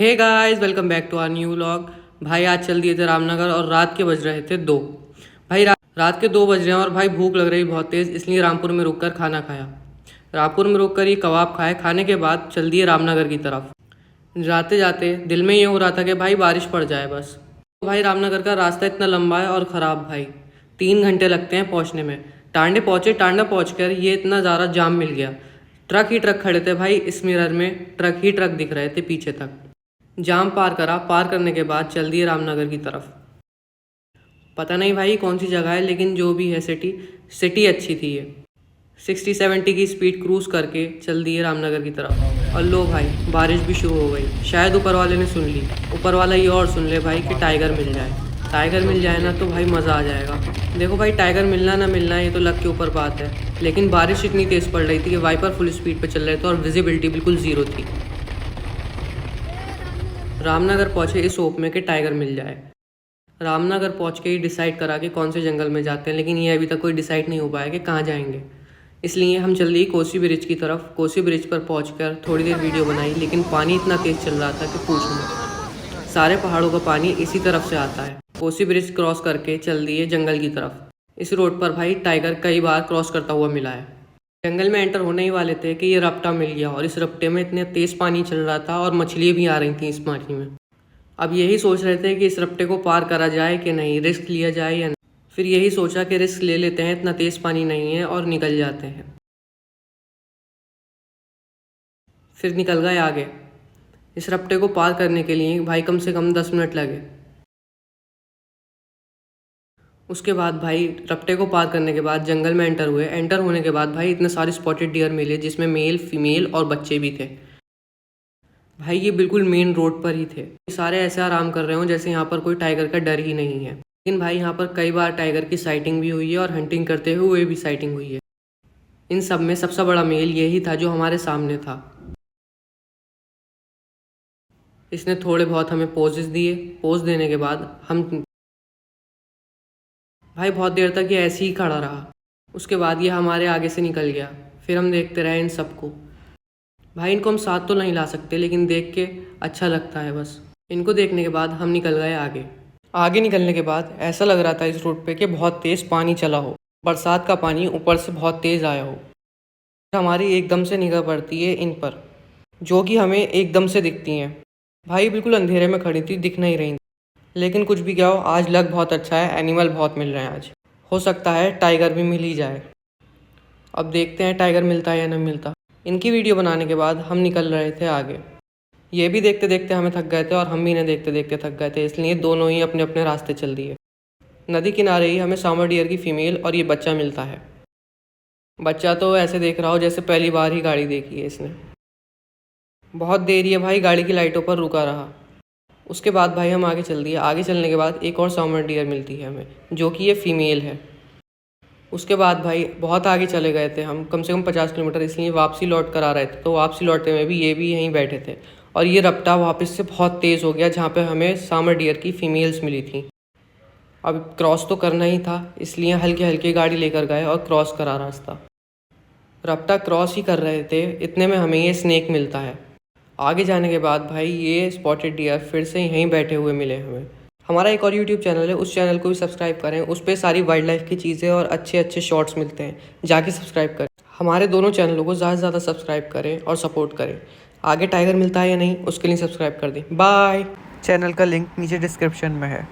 Hey guys, welcome back to our new vlog. भाई आज चल दिए थे रामनगर और रात के बज रहे थे 2। भाई रात के 2 बज रहे हैं और भाई भूख लग रही बहुत तेज़, इसलिए रामपुर में रुककर खाना खाया। रामपुर में रुककर ही कबाब खाए। खाने के बाद चल दिए रामनगर की तरफ। जाते जाते दिल में ये हो रहा था कि भाई बारिश पड़ जाए बस। भाई रामनगर का रास्ता इतना लंबा है और ख़राब भाई, 3 घंटे लगते हैं पहुँचने में। टांडे पहुँचे, टांडा पहुँच कर ये इतना ज़्यादा जाम मिल गया। ट्रक ही ट्रक खड़े थे भाई, इस मिरर में ट्रक ही ट्रक दिख रहे थे पीछे तक। जाम पार करा, पार करने के बाद चल दिए रामनगर की तरफ। पता नहीं भाई कौन सी जगह है, लेकिन जो भी है सिटी अच्छी थी ये। 60-70 की स्पीड क्रूज करके चल दिए रामनगर की तरफ। और लो भाई बारिश भी शुरू हो गई। शायद ऊपर वाले ने सुन ली, ऊपर वाला ये और सुन ले भाई कि टाइगर मिल जाए। टाइगर मिल जाए ना तो भाई मज़ा आ जाएगा। देखो भाई, टाइगर मिलना ना मिलना ये तो लक के ऊपर बात है, लेकिन बारिश इतनी तेज़ पड़ रही थी कि वाइपर फुल स्पीड पे चल रहे थे और विजिबिलिटी बिल्कुल ज़ीरो थी। रामनगर पहुँचे इस होप में कि टाइगर मिल जाए। रामनगर पहुँच के ही डिसाइड करा कि कौन से जंगल में जाते हैं, लेकिन ये अभी तक कोई डिसाइड नहीं हो पाया कि कहाँ जाएंगे। इसलिए हम चल दिए कोसी ब्रिज की तरफ। कोसी ब्रिज पर पहुंचकर थोड़ी देर वीडियो बनाई, लेकिन पानी इतना तेज़ चल रहा था कि पूछो मत। सारे पहाड़ों का पानी इसी तरफ से आता है। कोसी ब्रिज क्रॉस करके चल दिए जंगल की तरफ। इस रोड पर भाई टाइगर कई बार क्रॉस करता हुआ मिला है। जंगल में एंटर होने ही वाले थे कि ये रपटा मिल गया, और इस रपटे में इतने तेज़ पानी चल रहा था और मछलियाँ भी आ रही थी इस पानी में। अब यही सोच रहे थे कि इस रपटे को पार करा जाए कि नहीं, रिस्क लिया जाए या नहीं। फिर यही सोचा कि रिस्क ले लेते हैं, इतना तेज़ पानी नहीं है, और निकल जाते हैं। फिर निकल गए आगे। इस रपटे को पार करने के लिए भाई कम से कम 10 मिनट लगे। उसके बाद भाई रपटे को पार करने के बाद जंगल में एंटर हुए। एंटर होने के बाद भाई इतने सारे स्पॉटेड डियर मिले, जिसमें मेल फीमेल और बच्चे भी थे। भाई ये बिल्कुल मेन रोड पर ही थे। सारे ऐसे आराम कर रहे हो जैसे यहाँ पर कोई टाइगर का डर ही नहीं है। लेकिन भाई यहाँ पर कई बार टाइगर की साइटिंग भी हुई है और हंटिंग करते हुए भी साइटिंग हुई है। इन सब में सबसे बड़ा मेल यही था जो हमारे सामने था। इसने थोड़े बहुत हमें पोजेस दिए। पोज देने के बाद हम भाई बहुत देर तक ये ऐसे ही खड़ा रहा। उसके बाद ये हमारे आगे से निकल गया। फिर हम देखते रहे इन सबको। भाई इनको हम साथ तो नहीं ला सकते, लेकिन देख के अच्छा लगता है बस। इनको देखने के बाद हम निकल गए आगे। आगे निकलने के बाद ऐसा लग रहा था इस रोड पे कि बहुत तेज़ पानी चला हो, बरसात का पानी ऊपर से बहुत तेज़ आया हो। हमारी एकदम से निगाह पड़ती है इन पर, जो कि हमें एकदम से दिखती हैं। भाई बिल्कुल अंधेरे में खड़ी थी, दिख नहीं रही। लेकिन कुछ भी क्या हो, आज लक बहुत अच्छा है, एनिमल बहुत मिल रहे हैं आज। हो सकता है टाइगर भी मिल ही जाए। अब देखते हैं टाइगर मिलता है या नहीं मिलता। इनकी वीडियो बनाने के बाद हम निकल रहे थे आगे। ये भी देखते देखते हमें थक गए थे और हम भी इन्हें देखते देखते थक गए थे, इसलिए दोनों ही अपने अपने रास्ते चल दिए। नदी किनारे ही हमें सामर डियर की फ़ीमेल और ये बच्चा मिलता है। बच्चा तो ऐसे देख रहा हो जैसे पहली बार ही गाड़ी देखी है इसने। बहुत देर ये भाई गाड़ी की लाइटों पर रुका रहा। उसके बाद भाई हम आगे चल दिए। आगे चलने के बाद एक और सामर डियर मिलती है हमें, जो कि ये फ़ीमेल है। उसके बाद भाई बहुत आगे चले गए थे हम, कम से कम 50 किलोमीटर, इसलिए वापसी लौट कर आ रहे थे। तो वापसी लौटते में भी ये भी यहीं बैठे थे, और ये रपटा वापस से बहुत तेज़ हो गया जहाँ पे हमें सामर डियर की फ़ीमेल्स मिली थी। अब क्रॉस तो करना ही था, इसलिए हल्के हल्के गाड़ी लेकर गए और क्रॉस करा रास्ता। रपटा क्रॉस ही कर रहे थे, इतने में हमें ये स्नेक मिलता है। आगे जाने के बाद भाई ये स्पॉटेड डियर फिर से यहीं बैठे हुए मिले हमें। हमारा एक और यूट्यूब चैनल है, उस चैनल को भी सब्सक्राइब करें। उस पर सारी वाइल्ड लाइफ की चीज़ें और अच्छे अच्छे शॉर्ट्स मिलते हैं, जाके सब्सक्राइब करें। हमारे दोनों चैनलों को ज़्यादा से ज़्यादा सब्सक्राइब करें और सपोर्ट करें। आगे टाइगर मिलता है या नहीं, उसके लिए सब्सक्राइब कर दें। बाय। चैनल का लिंक नीचे डिस्क्रिप्शन में है।